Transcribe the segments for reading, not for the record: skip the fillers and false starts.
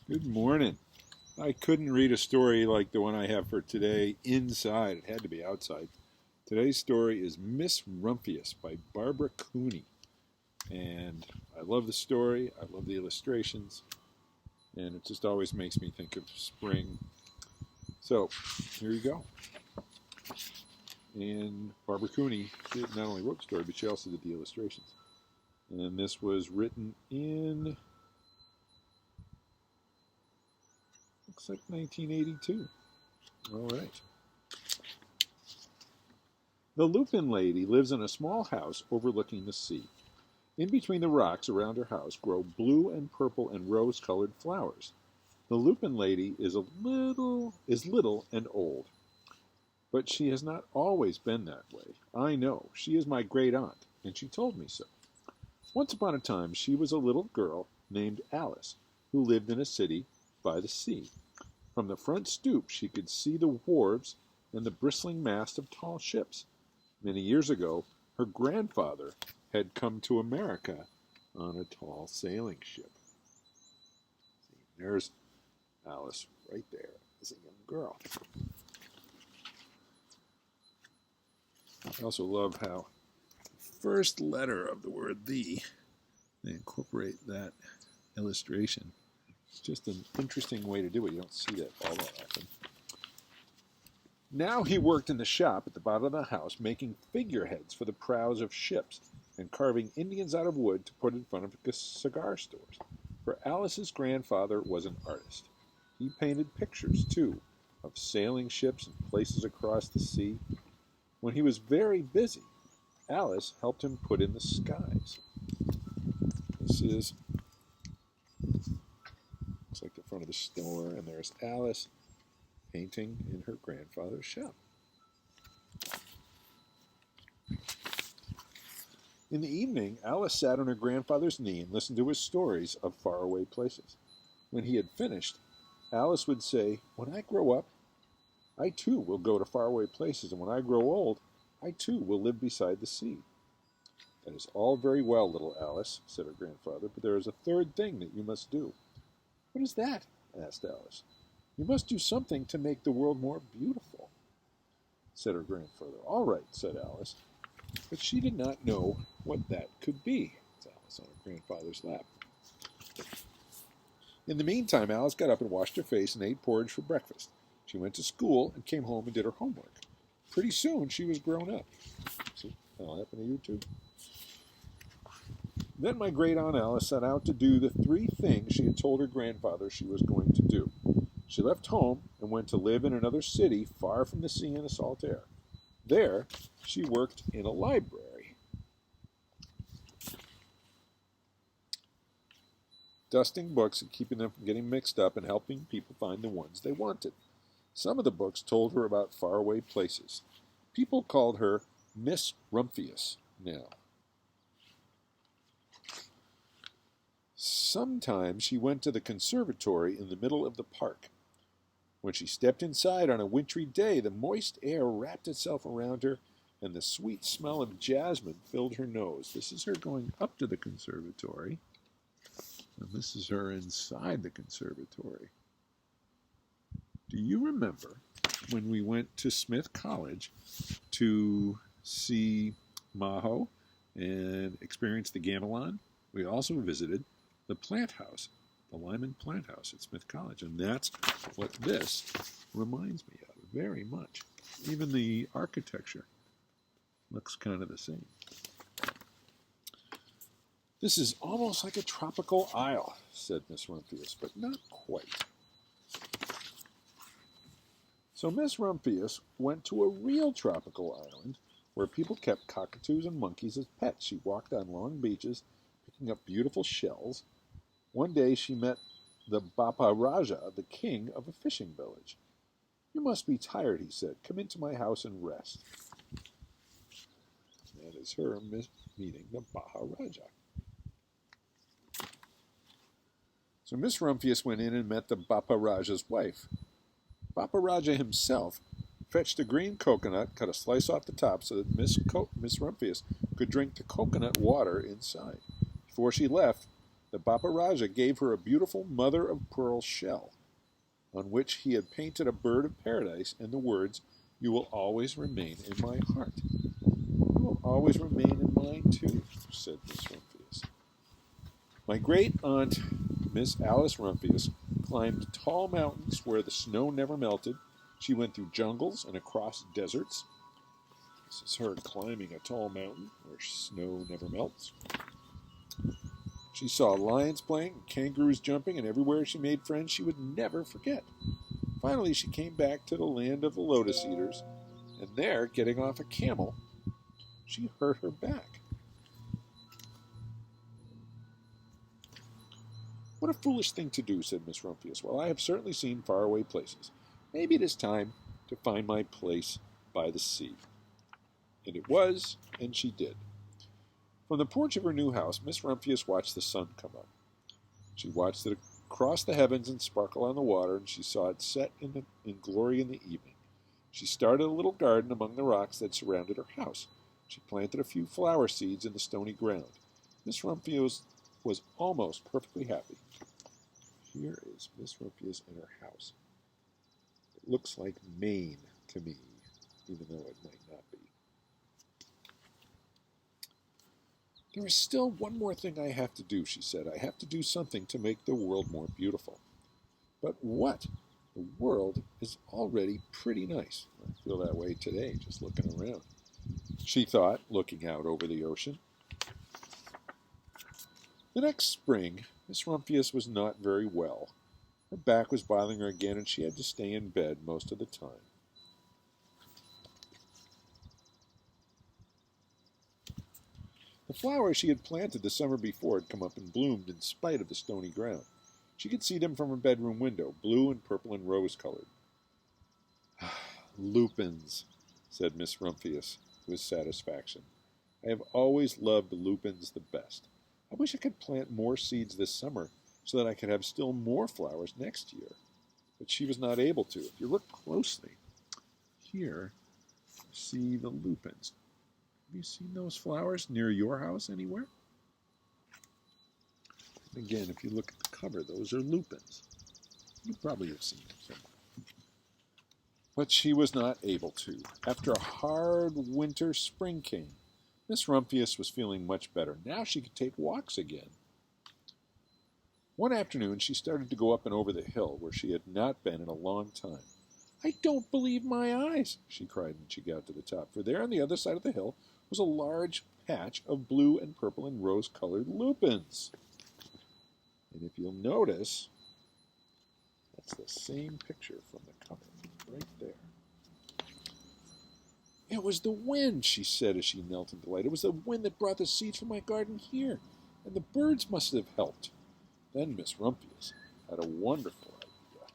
Good morning. I couldn't read a story like the one I have for today inside. It had to be outside. Today's story is Miss Rumphius by Barbara Cooney. And I love the story. I love the illustrations. And it just always makes me think of spring. So, here you go. And Barbara Cooney not only wrote the story, but she also did the illustrations. And this was written in, looks like 1982. All right. The Lupin Lady lives in a small house overlooking the sea. In between the rocks around her house grow blue and purple and rose-colored flowers. The Lupin Lady is little and old, but she has not always been that way. I know. She is my great aunt, and she told me so. Once upon a time, she was a little girl named Alice, who lived in a city by the sea. From the front stoop, she could see the wharves and the bristling mast of tall ships. Many years ago, her grandfather had come to America on a tall sailing ship. See, there's Alice right there as a young girl. I also love how the first letter of the word "the" they incorporate that illustration. It's just an interesting way to do it. You don't see that all that often. Now he worked in the shop at the bottom of the house, making figureheads for the prows of ships and carving Indians out of wood to put in front of cigar stores. For Alice's grandfather was an artist. He painted pictures, too, of sailing ships and places across the sea. When he was very busy, Alice helped him put in the skies. This is, looks like the front of the store, and there's Alice painting in her grandfather's shop. In the evening, Alice sat on her grandfather's knee and listened to his stories of faraway places. When he had finished, Alice would say, "When I grow up, I too will go to faraway places, and when I grow old, I too will live beside the sea." "That is all very well, little Alice," said her grandfather, "but there is a third thing that you must do." "What is that?" asked Alice. "You must do something to make the world more beautiful," said her grandfather. "All right," said Alice, but she did not know what that could be. It's Alice on her grandfather's lap. In the meantime, Alice got up and washed her face and ate porridge for breakfast. She went to school and came home and did her homework. Pretty soon she was grown up. See, that'll happen to you too. Then my great aunt Alice set out to do the three things she had told her grandfather she was going to do. She left home and went to live in another city far from the sea and the salt air. There, she worked in a library, dusting books and keeping them from getting mixed up and helping people find the ones they wanted. Some of the books told her about faraway places. People called her Miss Rumphius now. Sometimes she went to the conservatory in the middle of the park. When she stepped inside on a wintry day, the moist air wrapped itself around her, and the sweet smell of jasmine filled her nose. This is her going up to the conservatory, and this is her inside the conservatory. Do you remember when we went to Smith College to see Maho and experience the gamelan? We also visited the plant house, the Lyman Plant House at Smith College, and that's what this reminds me of very much. Even the architecture looks kind of the same. "This is almost like a tropical isle," said Miss Rumphius, "but not quite." So Miss Rumphius went to a real tropical island where people kept cockatoos and monkeys as pets. She walked on long beaches, picking up beautiful shells. One day she met the Bapa Raja, the king of a fishing village. "You must be tired," he said. "Come into my house and rest." That is her meeting the Bapa Raja. So Miss Rumphius went in and met the Bapa Raja's wife. Bapa Raja himself fetched a green coconut, cut a slice off the top so that Miss Rumphius could drink the coconut water inside. Before she left, the Bapa Raja gave her a beautiful mother-of-pearl shell, on which he had painted a bird of paradise and the words, "You will always remain in my heart." "You will always remain in mine, too," said Miss Rumphius. My great-aunt, Miss Alice Rumphius, climbed tall mountains where the snow never melted. She went through jungles and across deserts. This is her climbing a tall mountain where snow never melts. She saw lions playing, kangaroos jumping, and everywhere she made friends she would never forget. Finally, she came back to the land of the lotus eaters, and there, getting off a camel, she hurt her back. "What a foolish thing to do," said Miss Rumphius. "Well, I have certainly seen faraway places. Maybe it is time to find my place by the sea." And it was, and she did. From the porch of her new house, Miss Rumphius watched the sun come up. She watched it across the heavens and sparkle on the water, and she saw it set in glory in the evening. She started a little garden among the rocks that surrounded her house. She planted a few flower seeds in the stony ground. Miss Rumphius was almost perfectly happy. Here is Miss Rumphius in her house. It looks like Maine to me, even though it might not be. "There is still one more thing I have to do," she said. "I have to do something to make the world more beautiful." "But what? The world is already pretty nice." I feel that way today, just looking around, she thought, looking out over the ocean. The next spring, Miss Rumphius was not very well. Her back was bothering her again, and she had to stay in bed most of the time. The flowers she had planted the summer before had come up and bloomed in spite of the stony ground. She could see them from her bedroom window, blue and purple and rose-colored. "Lupins," said Miss Rumphius with satisfaction. "I have always loved lupins the best. I wish I could plant more seeds this summer so that I could have still more flowers next year." But she was not able to. If you look closely, here you see the lupins. Have you seen those flowers near your house anywhere? Again, if you look at the cover, those are lupins. You probably have seen them somewhere. But she was not able to. After a hard winter, spring came. Miss Rumphius was feeling much better. Now she could take walks again. One afternoon she started to go up and over the hill where she had not been in a long time. "I don't believe my eyes," she cried when she got to the top, for there on the other side of the hill was a large patch of blue and purple and rose-colored lupins. And if you'll notice, that's the same picture from the cover, right there. "It was the wind," she said as she knelt in delight. "It was the wind that brought the seeds from my garden here, and the birds must have helped." Then Miss Rumphius had a wonderful idea.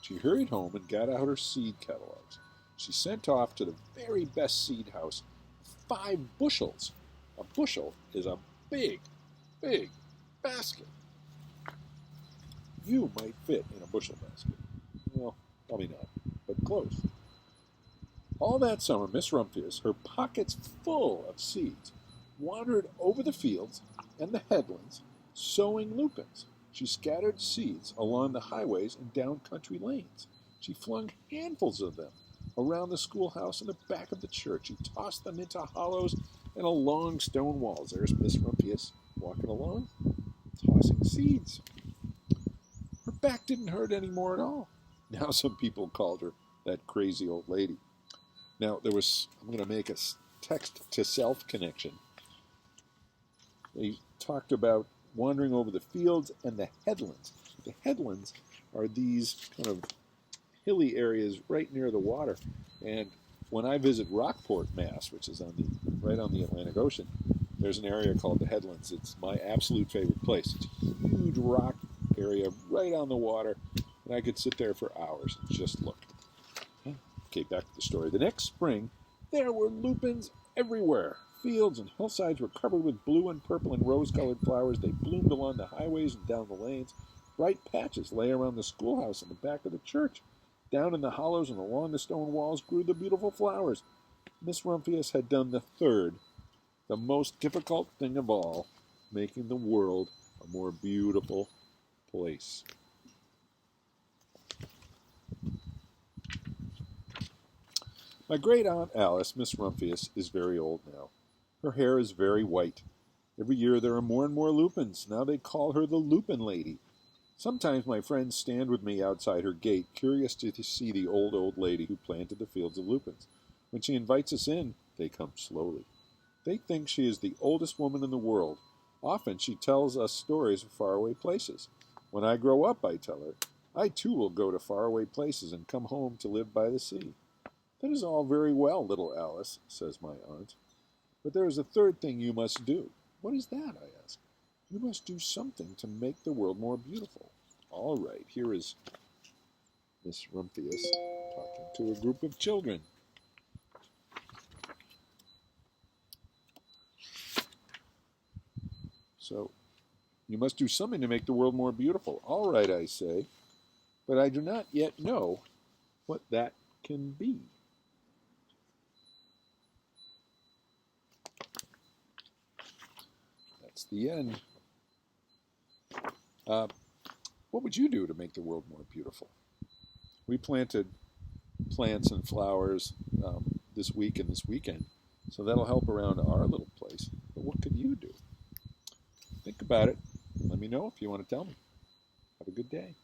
She hurried home and got out her seed catalogs. She sent off to the very best seed house 5 bushels. A bushel is a big, big basket. You might fit in a bushel basket. Well, probably not, but close. All that summer, Miss Rumphius, her pockets full of seeds, wandered over the fields and the headlands, sowing lupins. She scattered seeds along the highways and down country lanes. She flung handfuls of them around the schoolhouse and the back of the church. She tossed them into hollows and along stone walls. There's Miss Rumphius walking along, tossing seeds. Her back didn't hurt anymore at all. Now some people called her that crazy old lady. Now I'm going to make a text-to-self connection. They talked about wandering over the fields and the headlands. The headlands are these kind of hilly areas right near the water. And when I visit Rockport, Mass., which is right on the Atlantic Ocean, there's an area called the Headlands. It's my absolute favorite place. It's a huge rock area right on the water, and I could sit there for hours and just look. Okay, back to the story. The next spring, there were lupins everywhere. Fields and hillsides were covered with blue and purple and rose-colored flowers. They bloomed along the highways and down the lanes. Bright patches lay around the schoolhouse and the back of the church. Down in the hollows and along the stone walls grew the beautiful flowers. Miss Rumphius had done the third The most difficult thing of all, making the world a more beautiful place. My great aunt Alice, Miss Rumphius, is very old now. Her hair is very white. Every year there are more and more lupins. Now they call her the Lupin Lady. Sometimes my friends stand with me outside her gate, curious to see the old lady who planted the fields of lupins. When she invites us in, they come slowly. They think she is the oldest woman in the world. Often she tells us stories of faraway places. When I grow up, I tell her, I too will go to faraway places and come home to live by the sea. That is all very well, little Alice, says my aunt. But there is a third thing you must do. What is that? I ask. You must do something to make the world more beautiful. All right, here is Miss Rumphius talking to a group of children. So, you must do something to make the world more beautiful. All right, I say, but I do not yet know what that can be. That's the end. What would you do to make the world more beautiful? We planted plants and flowers this week and this weekend, so that'll help around our little place. But what could you do? Think about it. Let me know if you want to tell me. Have a good day.